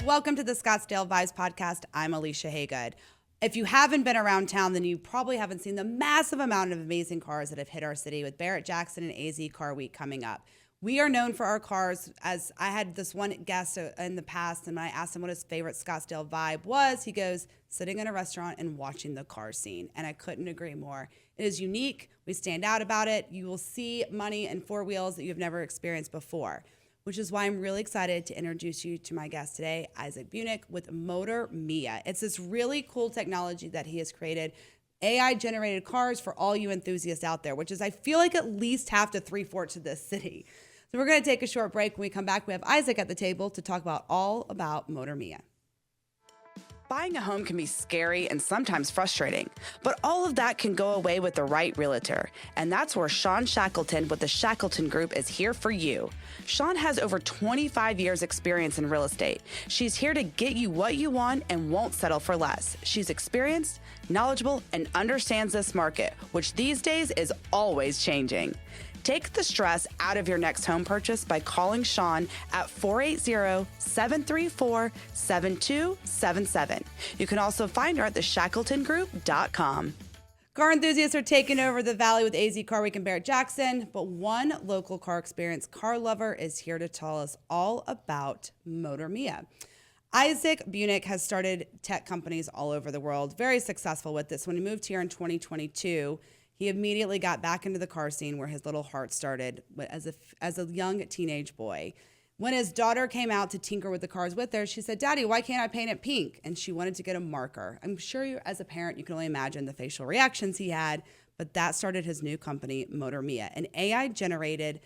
Welcome to the Scottsdale Vibes podcast. I'm Alicia Haygood. If you haven't been around town, then you probably haven't seen the massive amount of amazing cars that have hit our city with Barrett-Jackson and AZ Car Week coming up. We are known for our cars. As I had this one guest in the past, and when I asked him what his favorite Scottsdale vibe was, he goes, sitting in a restaurant and watching the car scene. And I couldn't agree more. It is unique. We stand out about it. You will see money and four wheels that you've never experienced before, which is why I'm really excited to introduce you to my guest today, Isaac Bunick with MotorMia. It's this really cool technology that he has created, AI-generated cars for all you enthusiasts out there, which is, I feel like, at least half to three-fourths of this city. So we're going to take a short break. When we come back, we have Isaac at the table to talk about all about MotorMia. Buying a home can be scary and sometimes frustrating, but all of that can go away with the right realtor. And that's where Sean Shackleton with the Shackleton Group is here for you. Sean has over 25 years experience in real estate. She's here to get you what you want and won't settle for less. She's experienced, knowledgeable, and understands this market, which these days is always changing. Take the stress out of your next home purchase by calling Sean at 480-734-7277. You can also find her at theshackletongroup.com. Car enthusiasts are taking over the valley with AZ Car Week and Barrett-Jackson, but one local car experience car lover is here to tell us all about MotorMia. Isaac Bunick has started tech companies all over the world, very successful with this. When he moved here in 2022, he immediately got back into the car scene where his little heart started as a young teenage boy. When his daughter came out to tinker with the cars with her, she said, "Daddy, why can't I paint it pink?" And she wanted to get a marker. I'm sure you, as a parent, you can only imagine the facial reactions he had, but that started his new company, MotorMia, an AI-generated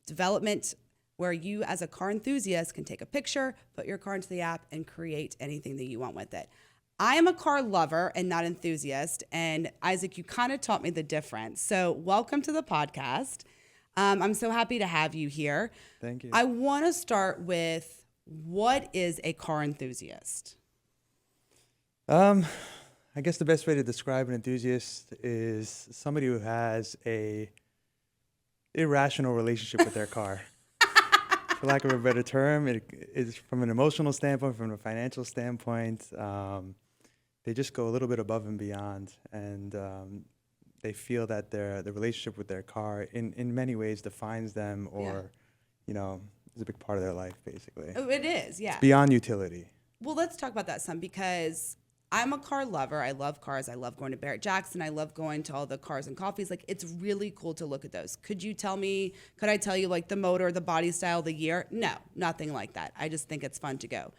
development where you, as a car enthusiast, can take a picture, put your car into the app, and create anything that you want with it. I am a car lover and not enthusiast, and Isaac, you kind of taught me the difference. So welcome to the podcast. I'm so happy to have you here. Thank you. I want to start with, what is a car enthusiast? I guess the best way to describe an enthusiast is somebody who has a irrational relationship with their car. For lack of a better term, it is from an emotional standpoint, from a financial standpoint. They just go a little bit above and beyond, and they feel that the relationship with their car in many ways defines them, or is a big part of their life, basically. Oh, it is, yeah. It's beyond utility. Well, let's talk about that some, because I'm a car lover. I love cars. I love going to Barrett-Jackson. I love going to all the cars and coffees. Like, it's really cool to look at those. Could I tell you like the motor, the body style, the year? No, nothing like that. I just think it's fun to go.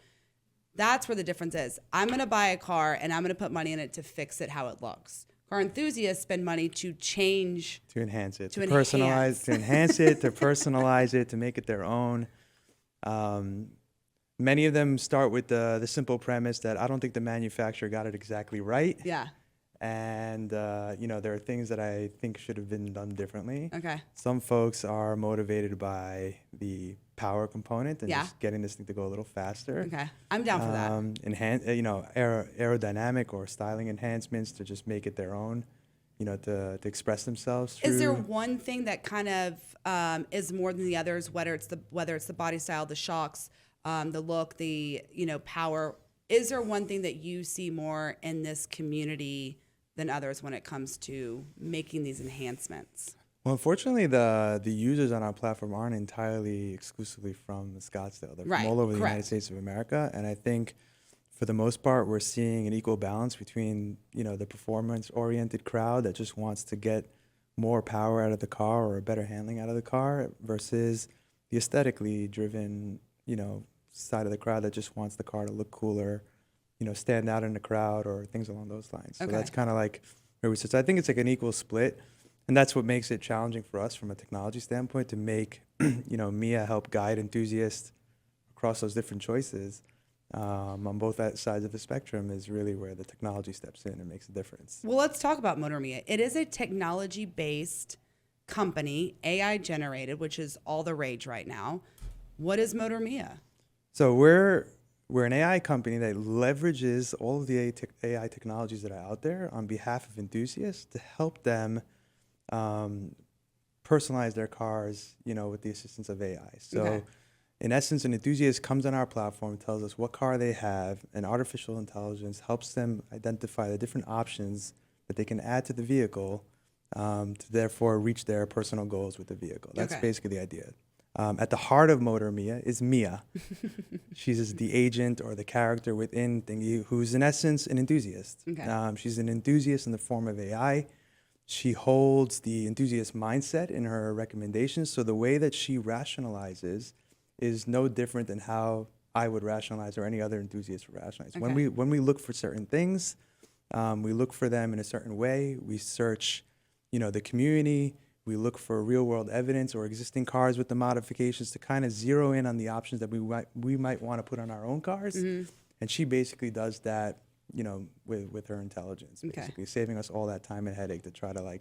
That's where the difference is. I'm going to buy a car and I'm going to put money in it to fix it how it looks. Car enthusiasts spend money to change. To enhance it. To personalize, to enhance it, to personalize it, to make it their own. Many of them start with the simple premise that I don't think the manufacturer got it exactly right. Yeah. And, there are things that I think should have been done differently. Okay. Some folks are motivated by the power component and just getting this thing to go a little faster. Okay. I'm down for that. Aerodynamic or styling enhancements to just make it their own, to express themselves through. Is there one thing that kind of is more than the others, whether it's the body style, the shocks, the look, the power? Is there one thing that you see more in this community than others when it comes to making these enhancements? Well, unfortunately, the users on our platform aren't entirely exclusively from Scottsdale. They're from all over the United States of America, and I think for the most part, we're seeing an equal balance between the performance-oriented crowd that just wants to get more power out of the car or better handling out of the car versus the aesthetically driven side of the crowd that just wants the car to look cooler, stand out in the crowd or things along those lines. So that's kind of like where we sit. So I think it's like an equal split, and that's what makes it challenging for us from a technology standpoint to make, Mia help guide enthusiasts across those different choices on both sides of the spectrum is really where the technology steps in and makes a difference. Well, let's talk about MotorMia. It is a technology-based company, AI-generated, which is all the rage right now. What is MotorMia? So we're an AI company that leverages all of the AI technologies that are out there on behalf of enthusiasts to help them personalize their cars, with the assistance of AI. So, in essence, an enthusiast comes on our platform, tells us what car they have, and artificial intelligence helps them identify the different options that they can add to the vehicle to therefore reach their personal goals with the vehicle. That's basically the idea. At the heart of MotorMia is Mia. She's the agent or the character within Thingy who's in essence an enthusiast. She's an enthusiast in the form of AI. She holds the enthusiast mindset in her recommendations. So the way that she rationalizes is no different than how I would rationalize or any other enthusiast would rationalize. When we look for certain things, we look for them in a certain way. We search, the community. We look for real world evidence or existing cars with the modifications to kind of zero in on the options that we might want to put on our own cars. And she basically does that, with her intelligence, basically saving us all that time and headache to try to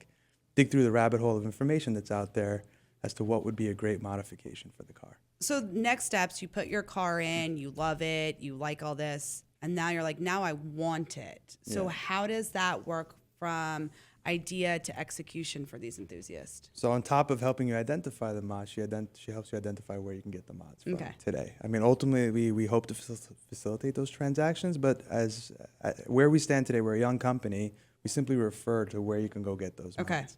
dig through the rabbit hole of information that's out there as to what would be a great modification for the car. So next steps, you put your car in, you love it, you like all this, and now you're like, now I want it. So how does that work from idea to execution for these enthusiasts? So on top of helping you identify the mods, she helps you identify where you can get the mods from today. I mean, ultimately, we hope to facilitate those transactions, but where we stand today, we're a young company, we simply refer to where you can go get those mods.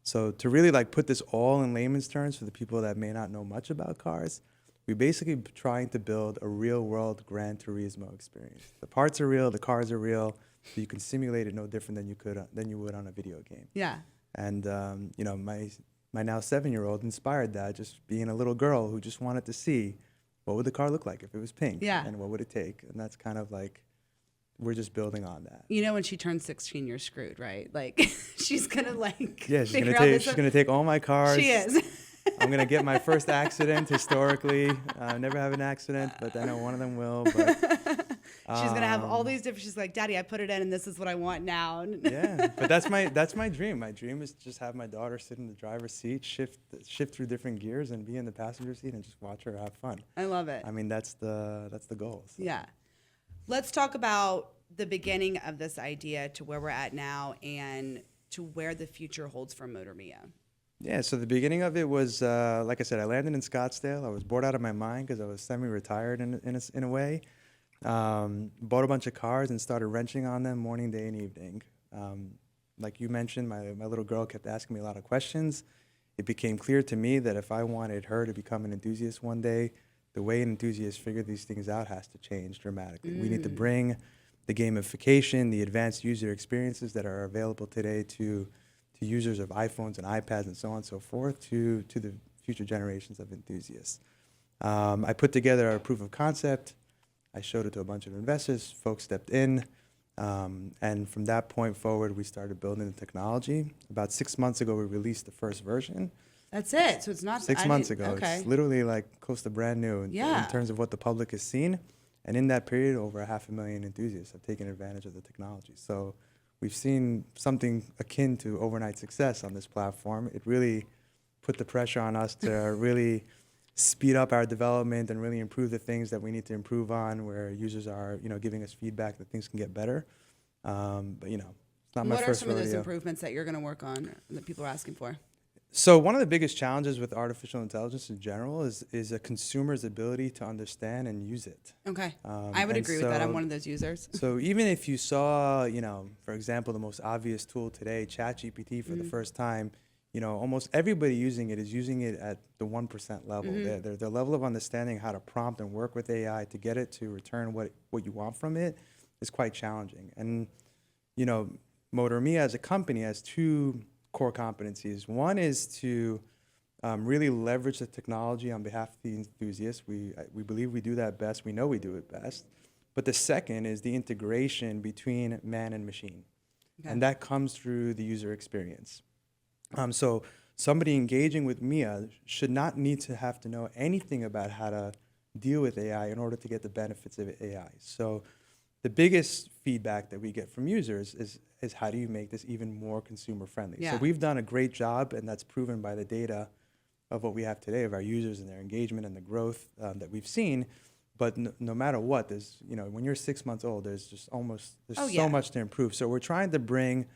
So to really put this all in layman's terms for the people that may not know much about cars, we're basically trying to build a real world Gran Turismo experience. The parts are real, the cars are real, so you can simulate it no different than you would on a video game. Yeah. And my now 7-year-old inspired that, just being a little girl who just wanted to see what would the car look like if it was pink, and what would it take, and that's kind of we're just building on that. When she turns 16, you're screwed, right? She's gonna she's gonna take all my cars. She is. I'm gonna get my first accident historically. Never have an accident, but I know one of them will. But she's gonna have all these different. She's like, Daddy, I put it in, and this is what I want now. Yeah, but that's my dream. My dream is to just have my daughter sit in the driver's seat, shift through different gears, and be in the passenger seat and just watch her have fun. I love it. I mean, that's the goal. So. Yeah. Let's talk about the beginning of this idea to where we're at now and to where the future holds for MotorMia. Yeah, so the beginning of it was, like I said, I landed in Scottsdale. I was bored out of my mind because I was semi-retired in a way. Bought a bunch of cars and started wrenching on them morning, day, and evening. Like you mentioned, my little girl kept asking me a lot of questions. It became clear to me that if I wanted her to become an enthusiast one day, the way an enthusiast figure these things out has to change dramatically. We need to bring the gamification, the advanced user experiences that are available today to users of iPhones and iPads and so on and so forth to the future generations of enthusiasts. I put together a proof of concept. I showed it to a bunch of investors. Folks stepped in. And from that point forward, we started building the technology. About 6 months ago, we released the first version. That's it. So it's not 6 months ago. Okay. It's literally close to brand new in terms of what the public has seen. And in that period, over 500,000 enthusiasts have taken advantage of the technology. So we've seen something akin to overnight success on this platform. It really put the pressure on us to really speed up our development and really improve the things that we need to improve on, where users are, giving us feedback that things can get better. But it's not my first rodeo. What are some of those improvements that you're going to work on that people are asking for? So one of the biggest challenges with artificial intelligence in general is a consumer's ability to understand and use it. Okay. I would agree with that. I'm one of those users. So even if you saw, for example, the most obvious tool today, ChatGPT for the first time, almost everybody using it is using it at the 1% level. Their level of understanding how to prompt and work with AI to get it to return what you want from it is quite challenging. And, MotorMia as a company has two core competencies. One is to really leverage the technology on behalf of the enthusiasts. We believe we do that best. We know we do it best. But the second is the integration between man and machine. Okay. And that comes through the user experience. So somebody engaging with Mia should not need to have to know anything about how to deal with AI in order to get the benefits of AI. So the biggest feedback that we get from users is how do you make this even more consumer friendly? Yeah. So we've done a great job, and that's proven by the data of what we have today of our users and their engagement and the growth that we've seen. But no matter what, there's, when you're 6 months old, there's just so much to improve. So we're trying to bring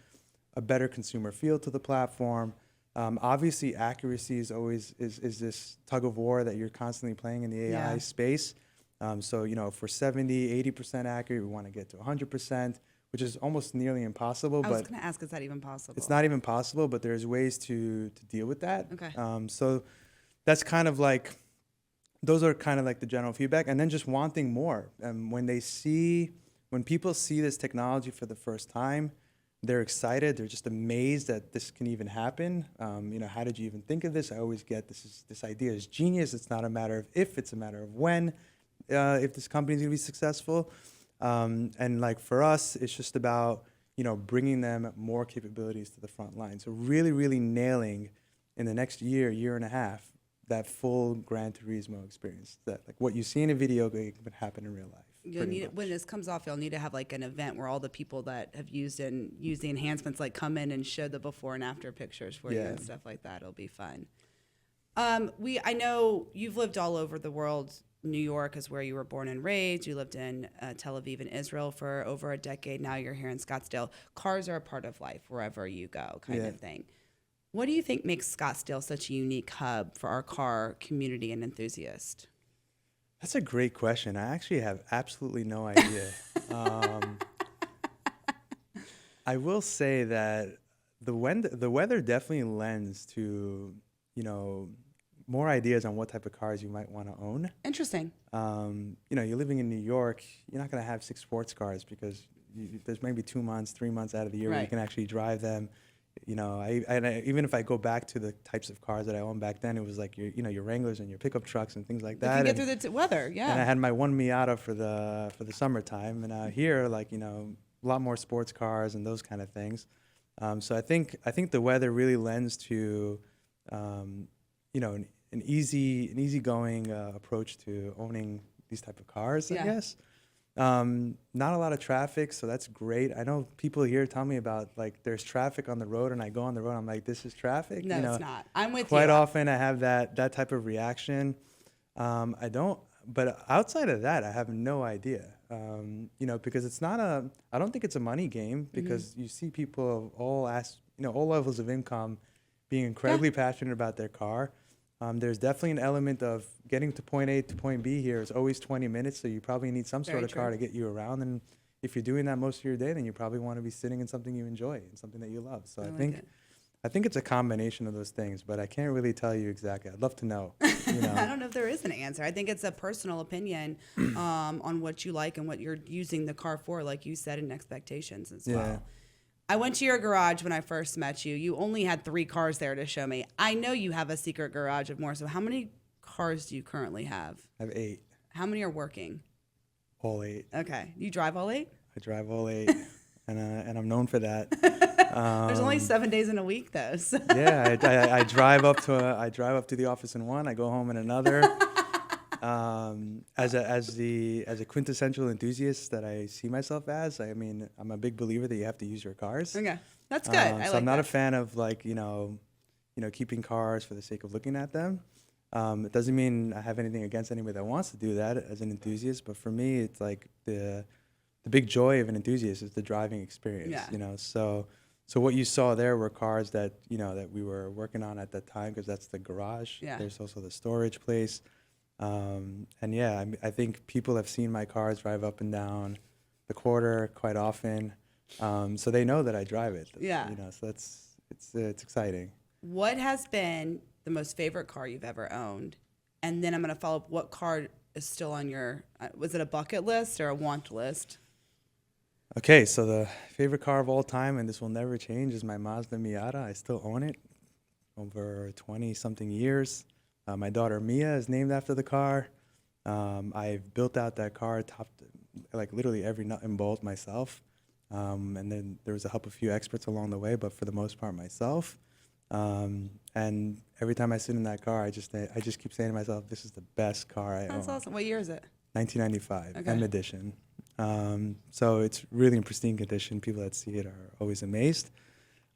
a better consumer feel to the platform, Obviously, accuracy is always is this tug of war that you're constantly playing in the AI space. So, if we're 70, 80% accurate, we want to get to 100%, which is almost nearly impossible. I was going to ask, is that even possible? It's not even possible, but there's ways to deal with that. Okay. So that's kind of like, those are kind of like the general feedback. And then just wanting more. When people see this technology for the first time, they're excited. They're just amazed that this can even happen. How did you even think of this? I always get this idea is genius. It's not a matter of if, it's a matter of when, if this company is going to be successful. And like for us, it's just about, bringing them more capabilities to the front line. So really, really nailing in the next year and a half, that full Gran Turismo experience. That like what you see in a video game can happen in real life. When this comes off, you'll need to have like an event where all the people that have used the enhancements like come in and show the before and after pictures for you and stuff like that. It'll be fun. I know you've lived all over the world. New York is where you were born and raised. You lived in Tel Aviv and Israel for over a decade. Now you're here in Scottsdale. Cars are a part of life wherever you go, kind of thing. What do you think makes Scottsdale such a unique hub for our car community and enthusiasts? That's a great question. I actually have absolutely no idea. I will say that the weather definitely lends to, more ideas on what type of cars you might want to own. Interesting. You're living in New York, you're not going to have 6 sports cars because there's maybe 2 months, 3 months out of the year where you can actually drive them. Even if I go back to the types of cars that I owned back then, it was like your Wranglers and your pickup trucks and things like that. You can get through the weather, yeah. And I had my one Miata for the summertime, and out here, a lot more sports cars and those kind of things. So I think the weather really lends to, an easygoing approach to owning these type of cars, I guess. Not a lot of traffic, so that's great. I know people here tell me about like there's traffic on the road, and I go on the road, I'm like, this is traffic. No, it's not. I'm with you. Quite often I have that type of reaction. But outside of that, I have no idea. Because it's not I don't think it's a money game, because you see people of all levels of income being incredibly passionate about their car. There's definitely an element of getting to point A to point B here is always 20 minutes, so you probably need some sort of car to get you around. And if you're doing that most of your day, then you probably want to be sitting in something you enjoy and something that you love. So I think it's a combination of those things, but I can't really tell you exactly. I'd love to know. I don't know if there is an answer. I think it's a personal opinion on what you like and what you're using the car for, like you said, and expectations as well. I went to your garage when I first met you. You only had 3 cars there to show me. I know you have a secret garage of more. So how many cars do you currently have? I have 8. How many are working? All 8. Okay. You drive all 8? I drive all 8, and I'm known for that. There's only 7 days in a week, though. So. Yeah, I drive up to the office in one. I go home in another. As a quintessential enthusiast that I see myself as, I'm a big believer that you have to use your cars. Okay, that's good. I'm not a fan of keeping cars for the sake of looking at them. It doesn't mean I have anything against anybody that wants to do that as an enthusiast, but for me, it's like the big joy of an enthusiast is the driving experience. Yeah. So what you saw there were cars that that we were working on at that time, because that's the garage. Yeah. There's also the storage place. I think people have seen my cars drive up and down the quarter quite often, so they know that I drive it. Yeah. So it's exciting. What has been the most favorite car you've ever owned? And then I'm going to follow up. What car is still on your? Was it a bucket list or a want list? Okay, so the favorite car of all time, and this will never change, is my Mazda Miata. I still own it over 20-something years. My daughter Mia is named after the car. I've built out that car, topped like literally every nut and bolt myself. And then there was a help of a few experts along the way, but for the most part myself. And every time I sit in that car, I just keep saying to myself, this is the best car I own. That's awesome. What year is it? 1995, Okay. M edition. So it's really in pristine condition. People that see it are always amazed.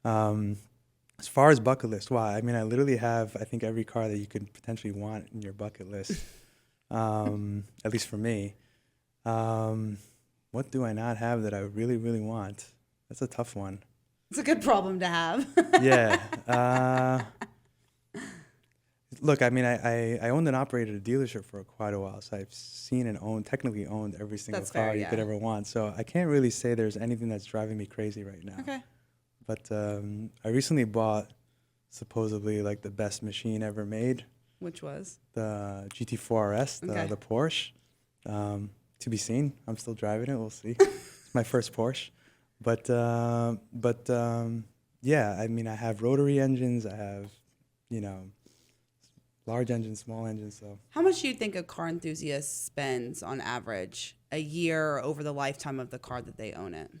As far as bucket list, wow, I literally have, I think, every car that you could potentially want in your bucket list, at least for me. What do I not have that I really, really want? That's a tough one. It's a good problem to have. Yeah. Look, I mean, I owned and operated a dealership for quite a while, so I've seen and technically owned every single That's car fair, you yeah. could ever want. So I can't really say there's anything that's driving me crazy right now. Okay. But I recently bought supposedly like the best machine ever made. Which was? The GT4 RS, the Porsche. To be seen. I'm still driving it. We'll see. It's my first Porsche. But yeah, I mean, I have rotary engines. I have, large engines, small engines. So how much do you think a car enthusiast spends on average a year or over the lifetime of the car that they own it?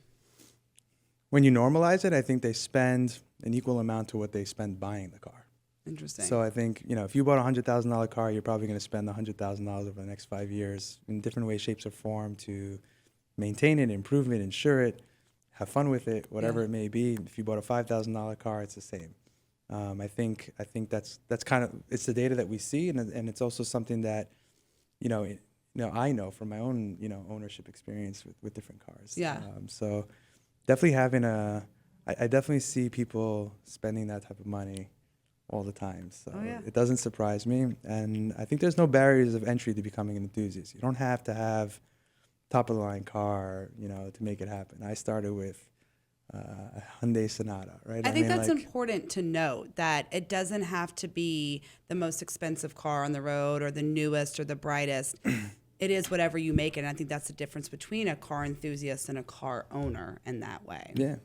When you normalize it, I think they spend an equal amount to what they spend buying the car. Interesting. So I think, if you bought a $100,000 car, you're probably going to spend $100,000 over the next 5 years in different ways, shapes, or form to maintain it, improve it, insure it, have fun with it, whatever it may be. If you bought a $5,000 car, it's the same. I think that's kind of, it's the data that we see, and it's also something that, I know from my own, ownership experience with different cars. Yeah. So definitely having I definitely see people spending that type of money all the time. So it doesn't surprise me. And I think there's no barriers of entry to becoming an enthusiast. You don't have to have top of the line car, to make it happen. I started with a Hyundai Sonata, right? I think that's important to note, that it doesn't have to be the most expensive car on the road or the newest or the brightest. It is whatever you make it. And I think that's the difference between a car enthusiast and a car owner in that way. Yeah.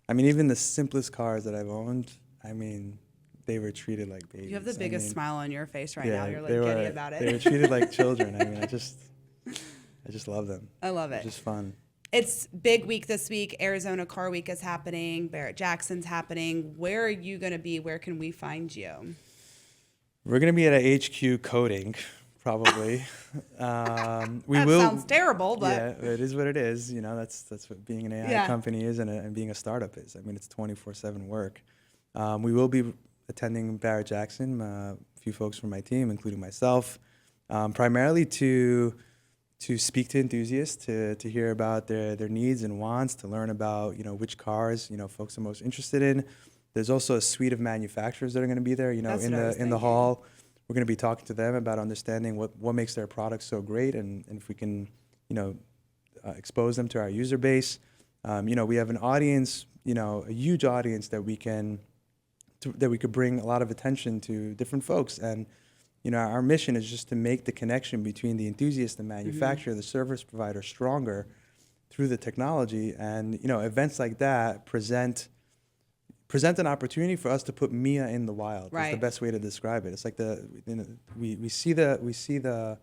I mean, even the simplest cars that I've owned, I mean, they were treated like babies. You have the biggest smile on your face right now. You're like giddy about it. They were treated like children. I mean, I just love them. I love it. It's just fun. It's big week this week. Arizona Car Week is happening. Barett-Jackson's happening. Where are you going to be? Where can we find you? We're going to be at a HQ coding, probably. Sounds terrible, but yeah, it is what it is. That's what being an AI company is, and being a startup is. I mean, it's 24/7 work. We will be attending Barett-Jackson, a few folks from my team, including myself, primarily to speak to enthusiasts, to hear about their needs and wants, to learn about which cars folks are most interested in. There's also a suite of manufacturers that are going to be there. In the hall, we're going to be talking to them about understanding what makes their products so great, and if we can expose them to our user base. We have an audience, a huge audience that we could bring a lot of attention to different folks. And our mission is just to make the connection between the enthusiast and manufacturer, the service provider, stronger through the technology. And events like that present an opportunity for us to put Mia in the wild. Right. That's the best way to describe it. It's like we see the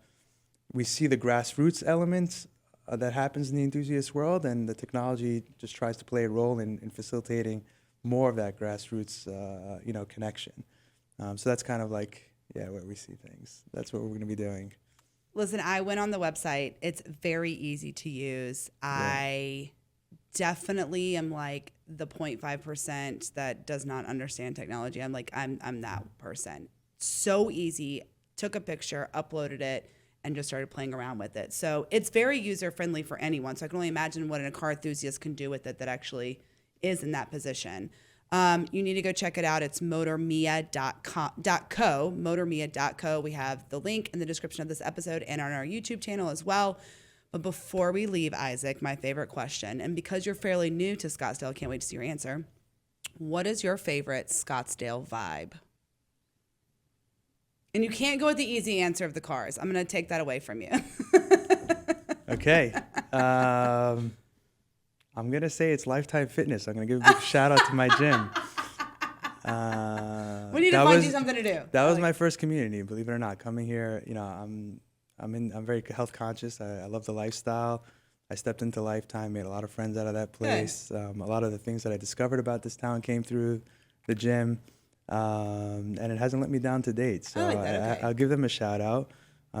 grassroots elements that happens in the enthusiast world, and the technology just tries to play a role in facilitating more of that grassroots connection. So that's kind of like where we see things. That's what we're going to be doing. Listen, I went on the website. It's very easy to use. Yeah. I definitely am like the 0.5% that does not understand technology. I'm that person. So easy. Took a picture, uploaded it, and just started playing around with it. So it's very user friendly for anyone. So I can only imagine what a car enthusiast can do with it that actually is in that position. You need to go check it out. It's MotorMia.co. MotorMia.co. We have the link in the description of this episode and on our YouTube channel as well. But before we leave, Isaac, my favorite question, and because you're fairly new to Scottsdale, I can't wait to see your answer. What is your favorite Scottsdale vibe? And you can't go with the easy answer of the cars. I'm going to take that away from you. Okay. I'm going to say it's Lifetime Fitness. I'm going to give a big shout out to my gym. We need to find you something to do. That was my first community, believe it or not. Coming here, I'm very health conscious. I love the lifestyle. I stepped into Lifetime, made a lot of friends out of that place. A lot of the things that I discovered about this town came through the gym, and it hasn't let me down to date. So I'll give them a shout out.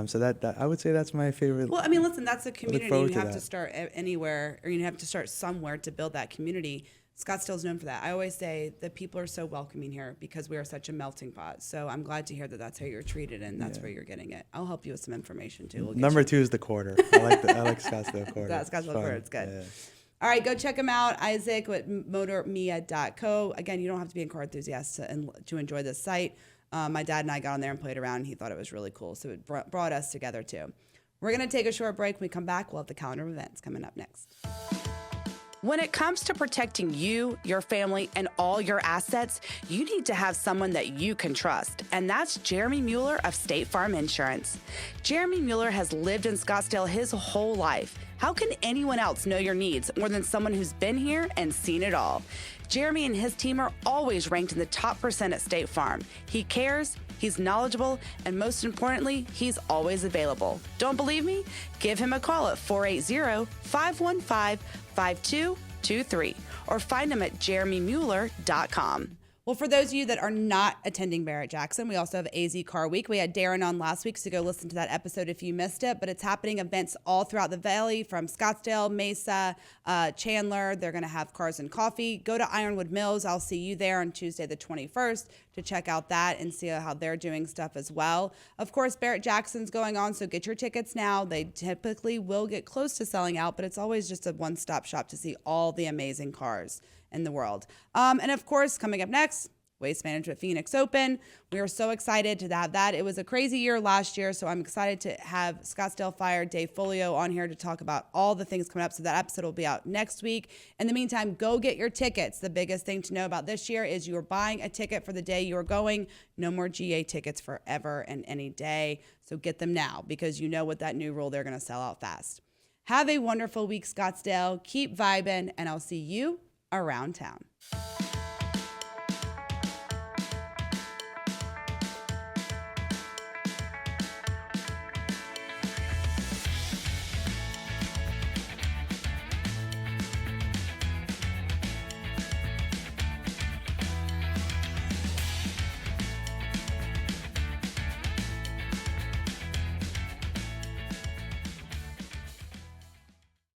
So that I would say that's my favorite. Well, I mean, listen, that's a community. You have to start anywhere, or you have to start somewhere to build that community. Scottsdale's known for that. I always say that people are so welcoming here because we are such a melting pot. So I'm glad to hear that that's how you're treated and that's where you're getting it. I'll help you with some information too. Number 2 is the quarter. I like Scottsdale quarter. That Scottsdale quarter, it's good. Yeah. All right, go check him out, Isaac, with MotorMia.co. Again, you don't have to be a car enthusiast to enjoy this site. My dad and I got on there and played around, and he thought it was really cool. So it brought us together, too. We're going to take a short break. When we come back, we'll have the calendar of events coming up next. When it comes to protecting you, your family, and all your assets, you need to have someone that you can trust, and that's Jeremy Mueller of State Farm Insurance. Jeremy Mueller has lived in Scottsdale his whole life. How can anyone else know your needs more than someone who's been here and seen it all? Jeremy and his team are always ranked in the top % at State Farm. He cares, he's knowledgeable, and most importantly, he's always available. Don't believe me? Give him a call at 480-515-5223 or find him at jeremymueller.com. Well, for those of you that are not attending Barrett-Jackson, we also have AZ Car Week. We had Darren on last week, so go listen to that episode if you missed it. But it's happening events all throughout the valley, from Scottsdale, Mesa, Chandler. They're going to have cars and coffee. Go to Ironwood Mills. I'll see you there on Tuesday the 21st to check out that and see how they're doing stuff as well. Of course, Barrett-Jackson's going on, so get your tickets now. They typically will get close to selling out, but it's always just a one-stop shop to see all the amazing cars in the world. And of course, coming up next, Waste Management Phoenix Open. We are so excited to have that. It was a crazy year last year, so I'm excited to have Scottsdale Fire Dave Folio on here to talk about all the things coming up. So that episode will be out next week. In the meantime, go get your tickets. The biggest thing to know about this year is you are buying a ticket for the day you are going. No more GA tickets forever and any day. So get them now, because you know with that new rule, they're going to sell out fast. Have a wonderful week, Scottsdale. Keep vibing, and I'll see you around town.